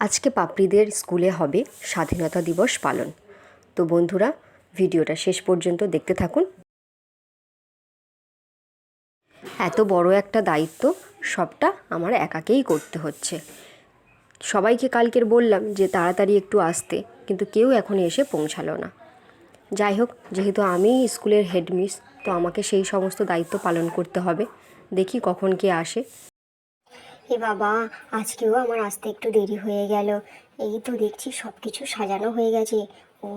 আজকে পাপড়িদের স্কুলে হবে স্বাধীনতা দিবস পালন। তো বন্ধুরা, ভিডিওটা শেষ পর্যন্ত দেখতে থাকুন। এত বড় একটা দায়িত্ব সবটা আমার একাকেই করতে হচ্ছে। সবাইকে কালকের বললাম যে তাড়াতাড়ি একটু আসতে, কিন্তু কেউ এখন এসে পৌঁছালো না। যাই হোক, যেহেতু আমিই স্কুলের হেডমিস, তো আমাকে সেই সমস্ত দায়িত্ব পালন করতে হবে। দেখি কখন কে আসে। এ বাবা, আজকেও আমার আসতে একটু দেরি হয়ে গেল। এই তো দেখছি সব কিছু সাজানো হয়ে গেছে। ও,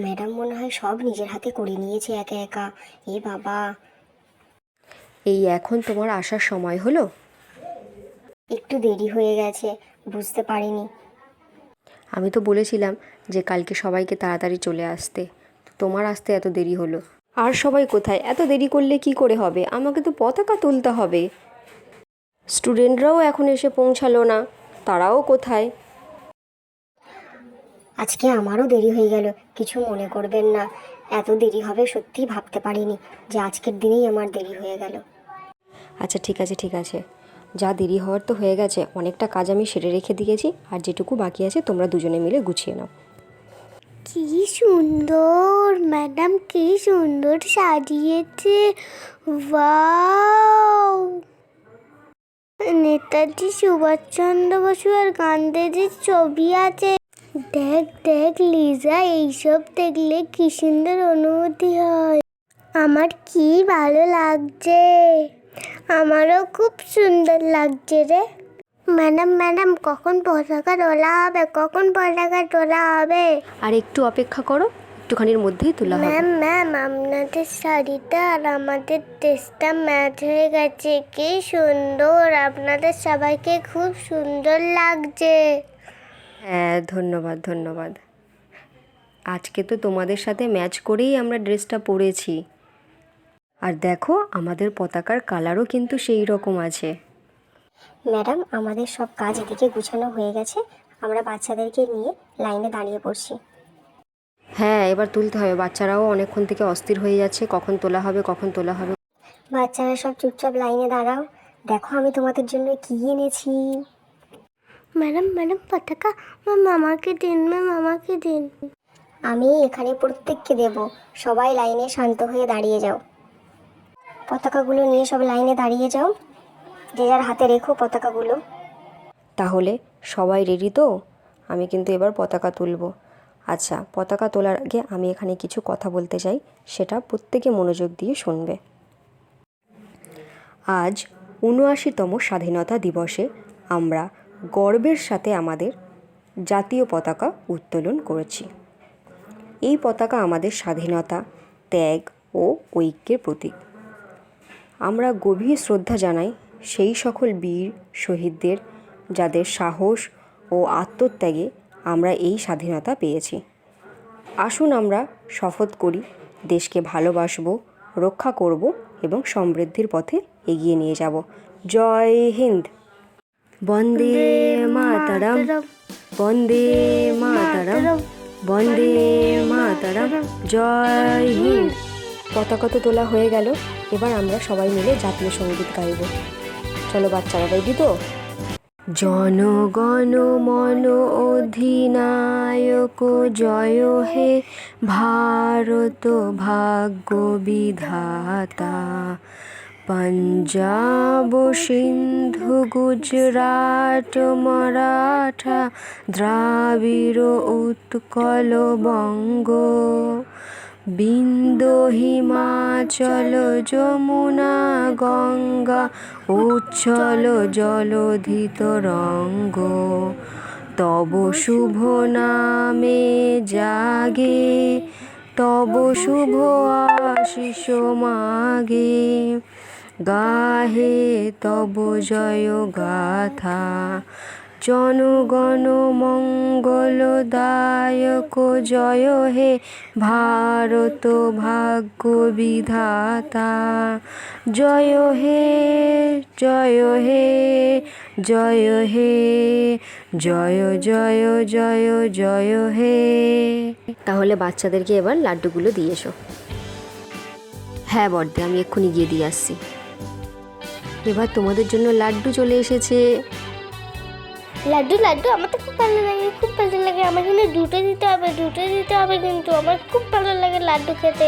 ম্যাডাম মনে হয় সব নিজের হাতে করে নিয়েছে একা একা। এ বাবা, এই এখন তোমার আসার সময় হলো? একটু দেরি হয়ে গেছে, বুঝতে পারিনি। আমি তো বলেছিলাম যে কালকে সবাইকে তাড়াতাড়ি চলে আসতে, তোমার আসতে এত দেরি হলো। আর সবাই কোথায়? এত দেরি করলে কি করে হবে? আমাকে তো পতাকা তুলতে হবে। স্টুডেন্টরাও এখন এসে পৌঁছালো না, তারাও কোথায়? আজকে আমারও দেরি হয়ে গেল, কিছু মনে করবেন না। এত দেরি হবে সত্যিই ভাবতে পারিনি যে আজকের দিনেই আমার দেরি হয়ে গেল। আচ্ছা ঠিক আছে ঠিক আছে, যা দেরি হওয়ার তো হয়ে গেছে। অনেকটা কাজ আমি সেরে রেখে দিয়েছি, আর যেটুকু বাকি আছে তোমরা দুজনে মিলে গুছিয়ে নাও। কি সুন্দর ম্যাডাম, কি সুন্দর সাজিয়েছে। ওয়াও! নেতাজি সুভাষচন্দ্র বসু আর গান্ধীজির ছবি আছে। দেখ দেখ লিজা, এইসব দেখলে কি সুন্দর অনুভূতি হয়। আমার কি ভালো লাগছে। আমারও খুব সুন্দর লাগছে রে। ম্যাডাম ম্যাডাম, কখন পতাকা তোলা হবে? কখন পতাকা তোলা হবে? আর একটু অপেক্ষা করো, একটুখানির মধ্যেই তোলা হবে। ম্যাম, আপনাদের শাড়িটা আর আমাদের ড্রেসটা ম্যাচ হয়ে গেছে। কি সুন্দর, আপনাদের সবাইকে খুব সুন্দর লাগছে। হ্যাঁ, ধন্যবাদ ধন্যবাদ। আজকে তো তোমাদের সাথে ম্যাচ করেই আমরা ড্রেসটা পরেছি। আর দেখো, আমাদের পতাকার কালারও কিন্তু সেই রকম আছে। ম্যাডাম, আমাদের সব কাজ এদিকে গুছানো হয়ে গেছে। আমরা বাচ্চাদেরকে নিয়ে লাইনে দাঁড়িয়ে পড়ছি। হ্যাঁ, এবার তুলতে হবে। বাচ্চারাও অনেকক্ষণ থেকে অস্থির হয়ে যাচ্ছে, কখন তোলা হবে কখন তোলা হবে। বাচ্চারা সব চুপচাপ লাইনে দাঁড়াও। দেখো আমি তোমাদের জন্য কি এনেছি। ম্যাডাম পতাকা আমাকে দিন, ম্যাম আমাকে দিন। আমি এখানে প্রত্যেককে দেব। সবাই লাইনে শান্ত হয়ে দাঁড়িয়ে যাও। পতাকাগুলো নিয়ে সব লাইনে দাঁড়িয়ে যাও। যে যার হাতে রেখো পতাকাগুলো। তাহলে সবাই রেডি তো? আমি কিন্তু এবার পতাকা তুলব। আচ্ছা, পতাকা তোলার আগে আমি এখানে কিছু কথা বলতে চাই, সেটা প্রত্যেকে মনোযোগ দিয়ে শুনবে। আজ ৭৯তম স্বাধীনতা দিবসে আমরা গর্বের সাথে আমাদের জাতীয় পতাকা উত্তোলন করেছি। এই পতাকা আমাদের স্বাধীনতা, ত্যাগ ও ঐক্যের প্রতীক। আমরা গভীর শ্রদ্ধা জানাই সেই সকল বীর শহীদদের, যাদের সাহস ও আত্মত্যাগে আমরা এই স্বাধীনতা পেয়েছি। আসুন আমরা শপথ করি দেশকে ভালোবাসবো, রক্ষা করব এবং সমৃদ্ধির পথে এগিয়ে নিয়ে যাব। জয় হিন্দ। বন্দে মাতরম, বন্দে মাতরম, বন্দে মাতরম, জয় হিন্দ। পতাকা তো তোলা হয়ে গেল, এবার আমরা সবাই মিলে জাতীয় সঙ্গীত গাইব। চলো বাচ্চারা, রেডি তো? জনগণ মন অধিনায়ক জয় হে, ভারত ভাগ্য বিধাতা। পঞ্জাব সিন্ধু গুজরাট মারাঠা, দ্রাবিড় উৎকল বঙ্গ, বিন্ধ্য হিমাচল যমুনা গঙ্গা, উচ্ছল জলধি তরঙ্গ। তব শুভ নামে জাগে, তব শুভ আশিস মাগে, গাহে তব জয় গাথা। জনগণ মঙ্গলদায়ক জয় হে, ভারত ভাগ্য বিধাতা। জয় হে, জয় হে, জয় হে, জয় জয় জয় জয় হে। তাহলে বাচ্চাদেরকে এবার লাড্ডুগুলো দিয়ে এসো। হ্যাঁ বড়দে, আমি এক্ষুনি গিয়ে দিয়ে আসছি। এবার তোমাদের জন্য লাড্ডু চলে এসেছে। লাড্ডু লাড্ডু আমার তো খুব ভালো লাগে, খুব ভালো লাগে। আমার কিন্তু দুটো দিতে হবে, দুটো দিতে হবে, কিন্তু আমার খুব ভালো লাগে লাড্ডু খেতে।